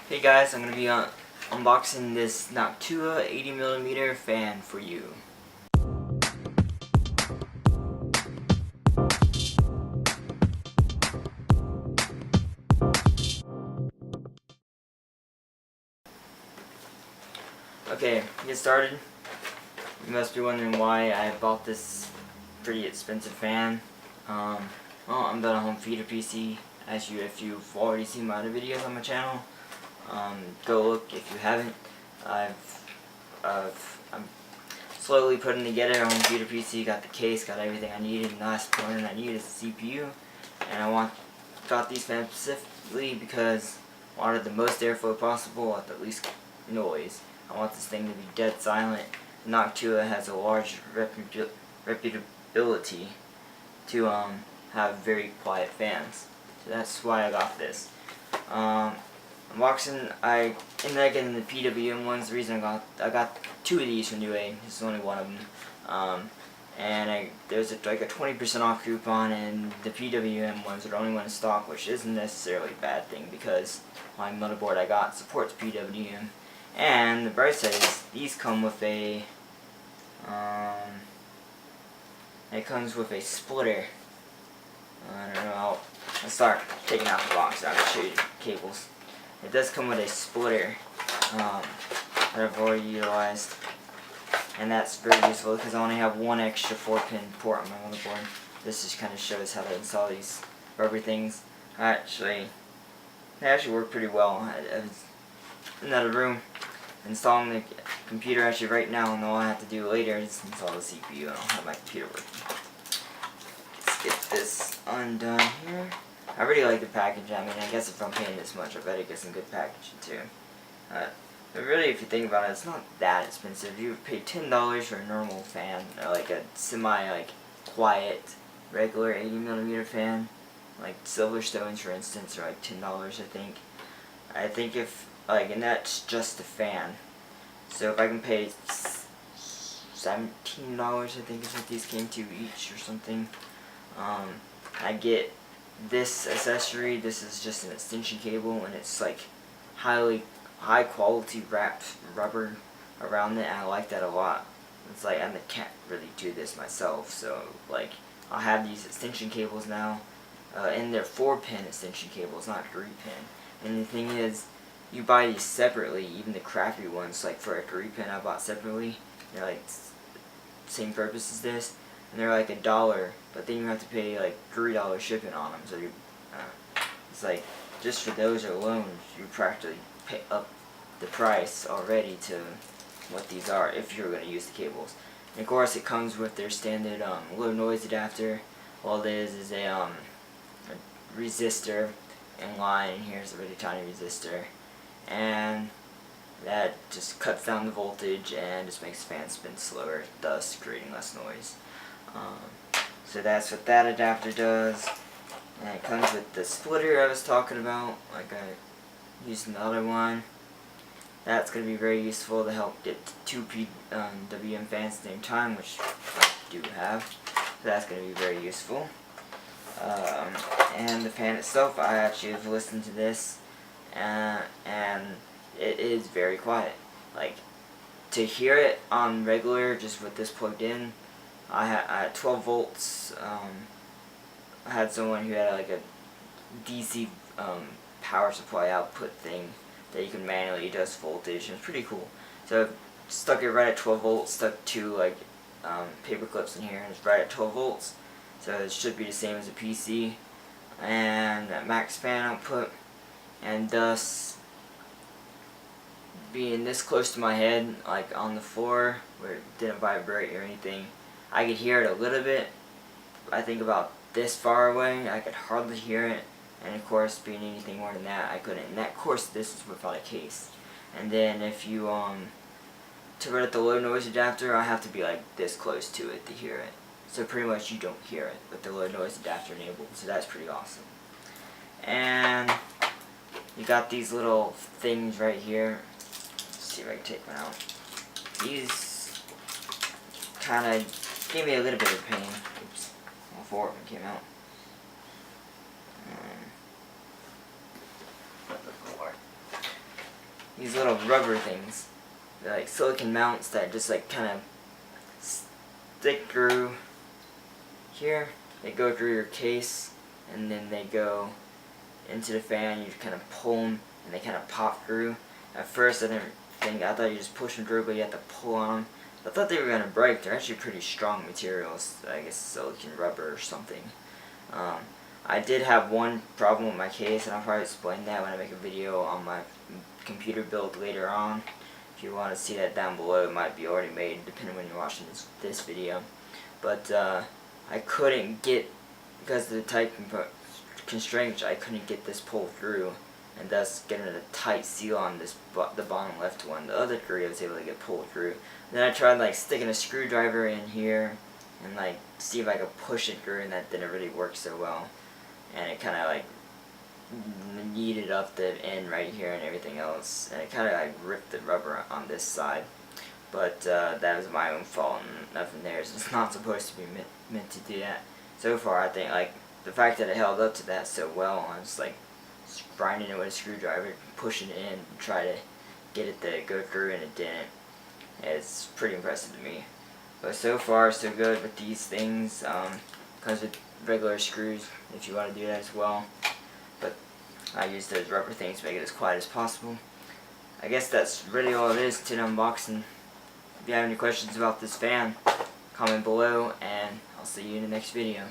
Hey guys, I'm going to be unboxing this Noctua 80mm fan for you. Okay, to get started, you must be wondering why I bought this pretty expensive fan. Well, I'm building a home theater PC, if you've already seen my other videos on my channel. Go look if you haven't. I'm slowly putting together a home theater PC, got the case, got everything I needed, and the last component I need is the CPU. And I got these fans specifically because I wanted the most airflow possible at the least noise. I want this thing to be dead silent. Noctua has a large reputability to have very quiet fans. So that's why I got this. Unboxing, I ended up getting the PWM ones. The reason I got two of these from UA. This is only one of them. And there's like a 20% off coupon, and the PWM ones are the only one in stock, which isn't necessarily a bad thing because my motherboard I got supports PWM. And the bright side is these come with a it comes with a splitter. I don't know. Let's start taking out the box. I'll show you the cables. It does come with a splitter that I've already utilized, and that's very useful because I only have one extra 4-pin port on my motherboard. This just kind of shows how to install these rubber things. They actually work pretty well. I was in another room installing the computer actually right now, and all I have to do later is install the CPU, and I'll have my computer working. Let's get this undone here. I really like the package. I mean, I guess if I'm paying this much, I better get some good packaging too. But really, if you think about it, it's not that expensive. You would pay $10 for a normal fan, or like a quiet, regular 80mm fan. Like Silverstones, for instance, are like $10, I think. I think and that's just the fan. So if I can pay $17, I think is what these came to each or something. I get this accessory. This is just an extension cable, and it's like high quality wrapped rubber around it, and I like that a lot. It's like I can't really do this myself, so like I'll have these extension cables now, and they're 4-pin extension cables, not 3-pin. And the thing is, you buy these separately, even the crappy ones, like for a 3-pin I bought separately. They're like same purpose as this, and they're like $1, but then you have to pay like $3 shipping on them. So it's like just for those alone, you practically pay up the price already to what these are if you're going to use the cables. And of course, it comes with their standard low noise adapter. All it is a resistor in line, and here's a really tiny resistor, and that just cuts down the voltage and just makes the fan spin slower, thus creating less noise. So that's what that adapter does. And it comes with the splitter I was talking about, like I used in the other one. That's going to be very useful to help get two PWM fans at the same time, which I do have. So that's going to be very useful. And the fan itself, I actually have listened to this, and it is very quiet. Like, to hear it on regular, just with this plugged in, I had 12 volts. I had someone who had like a DC power supply output thing that you can manually adjust voltage, and it's pretty cool. So I stuck it right at 12 volts, stuck two paper clips in here, and it's right at 12 volts. So it should be the same as a PC. And that max fan output, and thus being this close to my head, like on the floor where it didn't vibrate or anything, I could hear it a little bit. I think about this far away, I could hardly hear it, and of course being anything more than that, I couldn't. And of course this is without a case. And then if you to run the low noise adapter, I have to be like this close to it to hear it. So pretty much you don't hear it with the low noise adapter enabled, so that's pretty awesome. And you got these little things right here. Let's see if I can take one out. These kind of gave me a little bit of pain. Oops, all 4 of them came out. these little rubber things. They're like silicone mounts that just like kind of stick through here. They go through your case, and then they go into the fan. You kind of pull them, and they kind of pop through. At first, I thought you just push them through, but you have to pull on them. I thought they were gonna break. They're actually pretty strong materials. I guess silicone rubber or something. I did have one problem with my case, and I'll probably explain that when I make a video on my computer build later on. If you want to see that down below, it might be already made, depending when you're watching this video. But I couldn't get, because of the tight constraints, I couldn't get this pulled through, and thus getting a tight seal on this the bottom left one. The other three I was able to get pulled through. Then I tried like sticking a screwdriver in here and like see if I could push it through, and that didn't really work so well. And it kind of like kneaded up the end right here and everything else, and it kind of like ripped the rubber on this side. But that was my own fault and nothing theirs. It's not supposed to be meant to do that. So far, I think like the fact that it held up to that so well, I was like grinding it with a screwdriver, pushing it in, and try to get it to go through, and it didn't. It's pretty impressive to me. But so far, so good with these things. Comes with regular screws if you want to do that as well. But I use those rubber things to make it as quiet as possible. I guess that's really all it is to an unboxing. If you have any questions about this fan, comment below, and I'll see you in the next video.